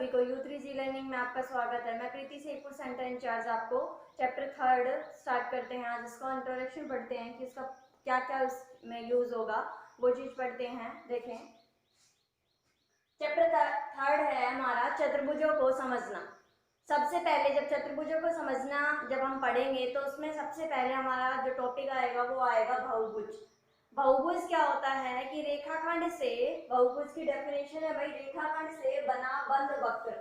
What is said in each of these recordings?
सभी को U3G learning में आपका स्वागत है। मैं प्रीति शेखपुर सेंटर इंचार्ज आपको चैप्टर 3 स्टार्ट करते हैं। आज इसका इंट्रोडक्शन पढ़ते हैं कि इसका क्या क्या इसमें यूज होगा, वो चीज पढ़ते हैं। देखें, चैप्टर 3 है हमारा चतुर्भुजों को समझना। सबसे पहले जब चतुर्भुजों को समझना जब हम पढ़ेंगे तो उसमें सबसे पहले हमारा जो टॉपिक आएगा वो आएगा बहुभुज। बहुभुज क्या होता है कि रेखाखंड से, बहुभुज की डेफिनेशन है भाई रेखाखंड से बना बंद वक्र।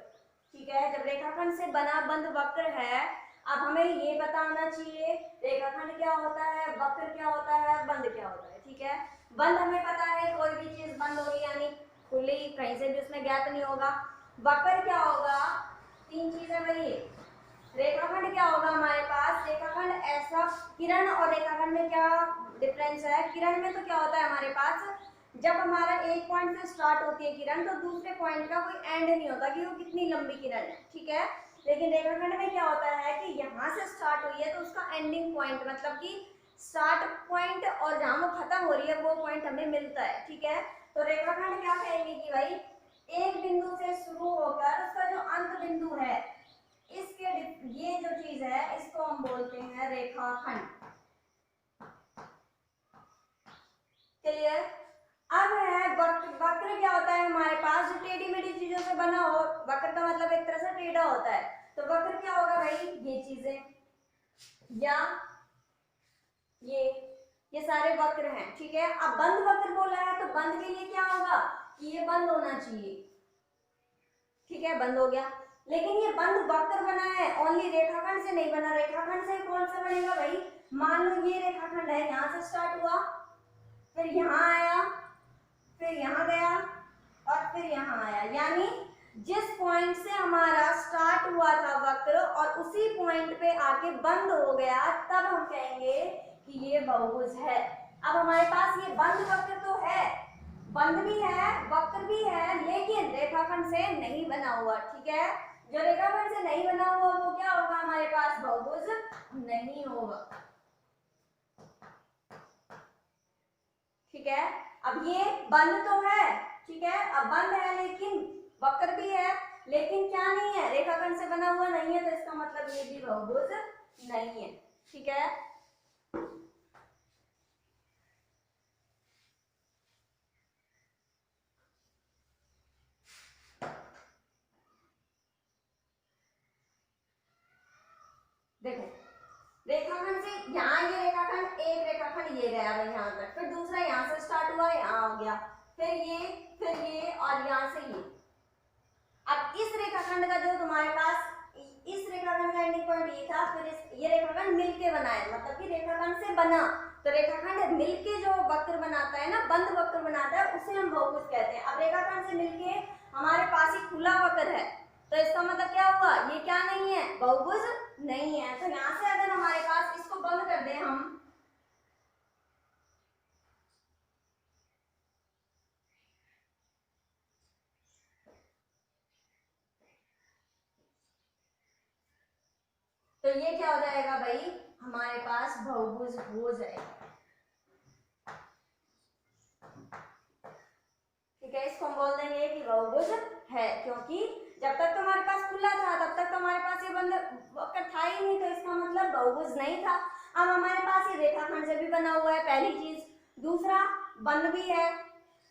ठीक है, जब रेखाखंड से बना बंद वक्र है, अब हमें ये पता होना चाहिए रेखाखंड क्या होता है, वक्र क्या होता है, बंद क्या होता है। ठीक है, बंद हमें पता है कोई भी चीज बंद होगी यानी खुली, कहीं से भी उसमें गैप नहीं होगा। वक्र क्या होगा, तीन चीजें भाई। रेखाखंड क्या होगा हमारे पास, रेखाखंड ऐसा, किरण और रेखाखंड में क्या डिफरेंस है। किरण में तो क्या होता है हमारे पास, जब हमारा एक पॉइंट से स्टार्ट होती है किरण तो दूसरे पॉइंट का कोई एंड नहीं होता कि वो कितनी लंबी किरण है। ठीक है, लेकिन रेखाखंड में क्या होता है कि यहाँ से स्टार्ट हुई है तो उसका एंडिंग पॉइंट मतलब कि स्टार्ट पॉइंट और जहाँ वो खत्म हो रही है वो पॉइंट हमें मिलता है। ठीक है, तो रेखाखंड क्या कहेंगे कि भाई एक बिंदु से शुरू होकर उसका जो अंत बिंदु है, इसके ये जो चीज है इसको हम बोलते हैं रेखाखंड। क्लियर। अब है वक्र। वक्र क्या होता है हमारे पास, जो टेढ़ी मेढ़ी चीजों से बना हो। वक्र का मतलब एक तरह से टेढ़ा होता है। तो वक्र क्या होगा भाई, ये चीजें या ये सारे वक्र हैं। ठीक है, अब बंद वक्र बोला है तो बंद के लिए क्या होगा कि ये बंद होना चाहिए। ठीक है, बंद हो गया, लेकिन ये बंद वक्र बना है ओनली रेखाखंड से नहीं बना। रेखाखंड से कौन सा बनेगा भाई, मान लो ये रेखाखंड है, यहाँ से स्टार्ट हुआ, फिर यहाँ आया, फिर यहाँ गया और फिर यहाँ आया, यानी जिस पॉइंट से हमारा स्टार्ट हुआ था वक्र और उसी पॉइंट पे आके बंद हो गया, तब हम कहेंगे कि ये बहुभुज है। अब हमारे पास ये बंद वक्र तो है, बंद भी है, वक्र भी है, लेकिन रेखाखंड से नहीं बना हुआ। ठीक है, जो रेखाखंड से नहीं बना हुआ वो क्या होगा हमारे पास, बहुभुज नहीं होगा। ठीक है, अब ये बंद तो है, ठीक है, अब बंद है लेकिन वक्र भी है, लेकिन क्या नहीं है, रेखाखंड से बना हुआ नहीं है, तो इसका मतलब ये भी बहुभुज नहीं है। ठीक है, देखो रेखाखंड से यहाँ ये रेखाखंड, एक रेखाखंड ये गया भाई यहाँ तक, फिर दूसरा यहाँ से स्टार्ट हुआ यहाँ आ गया, फिर ये और यहाँ से ये। अब इस रेखाखंड का जो तुम्हारे पास, इस रेखाखंड का एंडिंग पॉइंट ये था, फिर ये रेखाखंड मिलके बना है, मतलब कि रेखाखंड से बना, तो रेखाखंड मिलके जो वक्र बनाता है ना, बंद वक्र बनाता है, उसे हम बहुभुज कहते हैं। अब रेखाखंड से मिलके हमारे पास ही खुला वक्र है, तो इसका मतलब क्या हुआ, ये क्या नहीं है, बहुभुज नहीं है। तो यहाँ से अगर हमारे पास इसको बंद कर दें हम, तो ये क्या हो जाएगा भाई, हमारे पास बहुभुज हो जाएगा। ठीक है, इसको हम बोल देंगे कि बहुभुज है, क्योंकि जब तक तो हमारे पास खुला था तब तक तो हमारे पास ये बंद वक्र था ही नहीं, तो इसका मतलब बहुभुज नहीं था। अब हमारे पास ये रेखाखंड से भी बना हुआ है, पहली चीज, दूसरा बंद भी है,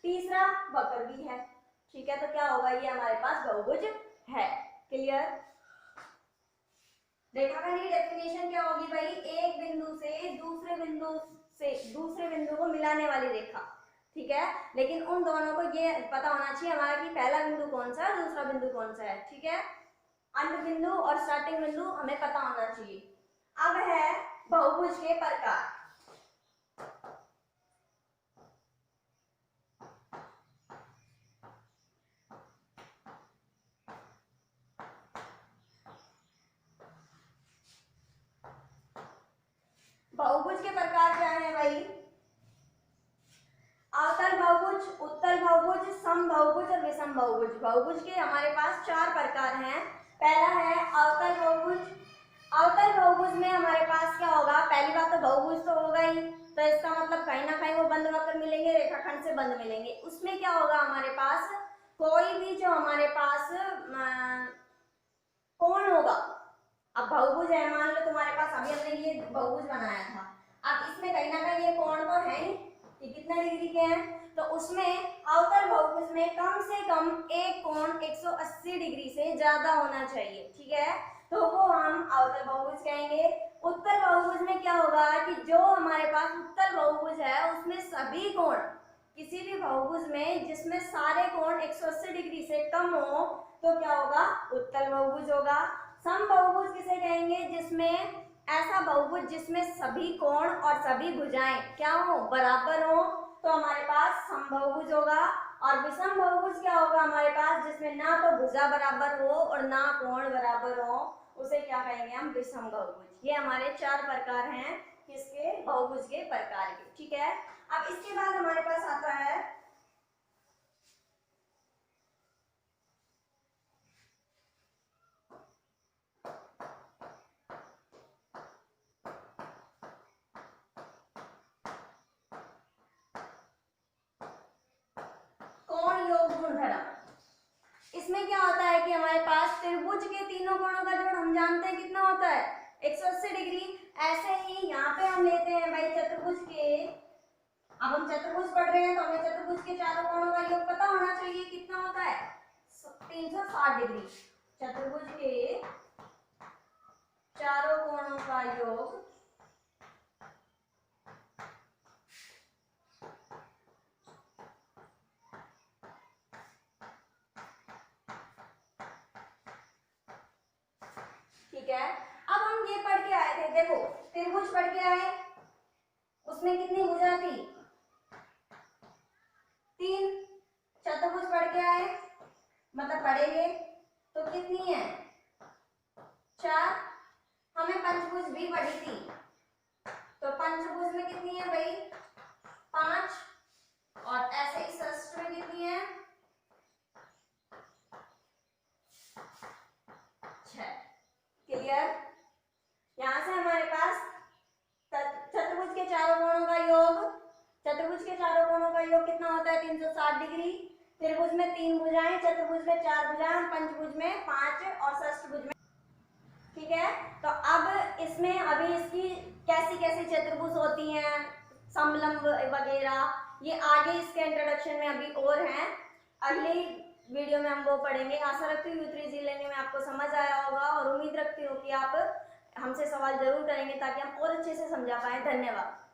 तीसरा वक्र भी है। ठीक है, तो क्या होगा, ये हमारे पास बहुभुज है। क्लियर। रेखाखंड की डेफिनेशन क्या होगी भाई, एक बिंदु से दूसरे बिंदु को मिलाने वाली रेखा। ठीक है, लेकिन उन दोनों को ये पता होना चाहिए हमारा कि पहला बिंदु कौन सा है, दूसरा बिंदु कौन सा है। ठीक है, अंत बिंदु और स्टार्टिंग बिंदु हमें पता होना चाहिए। अब है बहुभुज के प्रकार। बहुभुज के प्रकार क्या है भाई, अवतल बहुभुज, उत्तल बहुभुज, सम बहुभुज और विषम बहुभुज। बहुभुज के हमारे पास 4 प्रकार हैं। पहला है अवतल बहुभुज। अवतल बहुभुज में हमारे पास क्या होगा, पहली बात तो बहुभुज तो होगा ही, तो इसका मतलब कहीं ना कहीं वो बंद वक्र मिलेंगे, रेखाखंड से बंद मिलेंगे। उसमें क्या होगा हमारे पास, कोई भी जो हमारे पास कोण होगा, अब बहुभुज है, मान लो तुम्हारे पास अभी हमने ये बहुभुज बनाया था, अब इसमें कहीं ना कहीं ये कोण तो है ही कि कितना डिग्री के हैं, तो उसमें अवतल बहुभुज में कम से कम एक कोण 180 डिग्री से ज्यादा होना चाहिए, ठीक है, तो वो हम अवतल बहुभुज कहेंगे। उत्तल बहुभुज में क्या होगा कि जो हमारे पास उत्तल बहुभुज है उसमें सभी कोण, किसी भी बहुभुज में जिसमें सारे कोण 180 डिग्री से कम हो तो क्या होगा, उत्तल बहुभुज होगा। सम बहुभुज किसे कहेंगे, जिसमें ऐसा बहुभुज जिसमें सभी कोण और सभी भुजाएं क्या हो, बराबर हो, तो हमारे पास समबाहुभुज होगा। और विषम बहुभुज क्या होगा हमारे पास, जिसमें ना तो भुजा बराबर हो और ना कोण बराबर हो, उसे क्या कहेंगे हम, विषम बहुभुज। ये हमारे 4 प्रकार हैं किसके, बहुभुज के प्रकार के, ठीक है। अब इसके बाद हमारे पास आता है कोण योग गुणधर्म। इसमें क्या होता है कि हमारे पास त्रिभुज के तीनों कोणों का जोड़ हम जानते हैं कितना होता है, 180 डिग्री। ऐसे ही यहाँ पे हम लेते हैं भाई चतुर्भुज के, अब हम चतुर्भुज पढ़ रहे हैं तो हमें चतुर्भुज के चारों कोणों का योग पता होना चाहिए कितना होता है, 360 डिग्री। चतुर्भुज के चारों कोणों का योग ठीक है। अब हम ये पढ़ के आए थे, देखो त्रिभुज पढ़ के आए, उसमें कितनी भुजा थी, 3। चतुर्भुज पढ़ के आए, मतलब पढ़ेंगे तो कितनी है, 4। हमें पंचभुज भी पढ़ी थी, तो पंचभुज में कितनी है भाई, 5। और ऐसे ही षष्ठ में कितनी है, 6। क्लियर। यहां से हमारे पास चतुर्भुज के चारों कोणों का योग, चतुर्भुज के चारों कोणों का योग कितना होता है, 360 डिग्री। त्रिभुज में 3 भुजाएं, चतुर्भुज में 4 भुजाएं, पंचभुज में 5 और षष्ठभुज में, ठीक है। तो अब इसमें अभी इसकी कैसी कैसी चतुर्भुज होती हैं, समलंब वगैरह, ये आगे इसके इंट्रोडक्शन में अभी और हैं, अगली वीडियो में हम वो पढ़ेंगे। आशा रखती हूँ U3G लेने में आपको समझ आया होगा और उम्मीद रखती हूँ कि आप हमसे सवाल जरूर करेंगे ताकि हम और अच्छे से समझा पाए। धन्यवाद।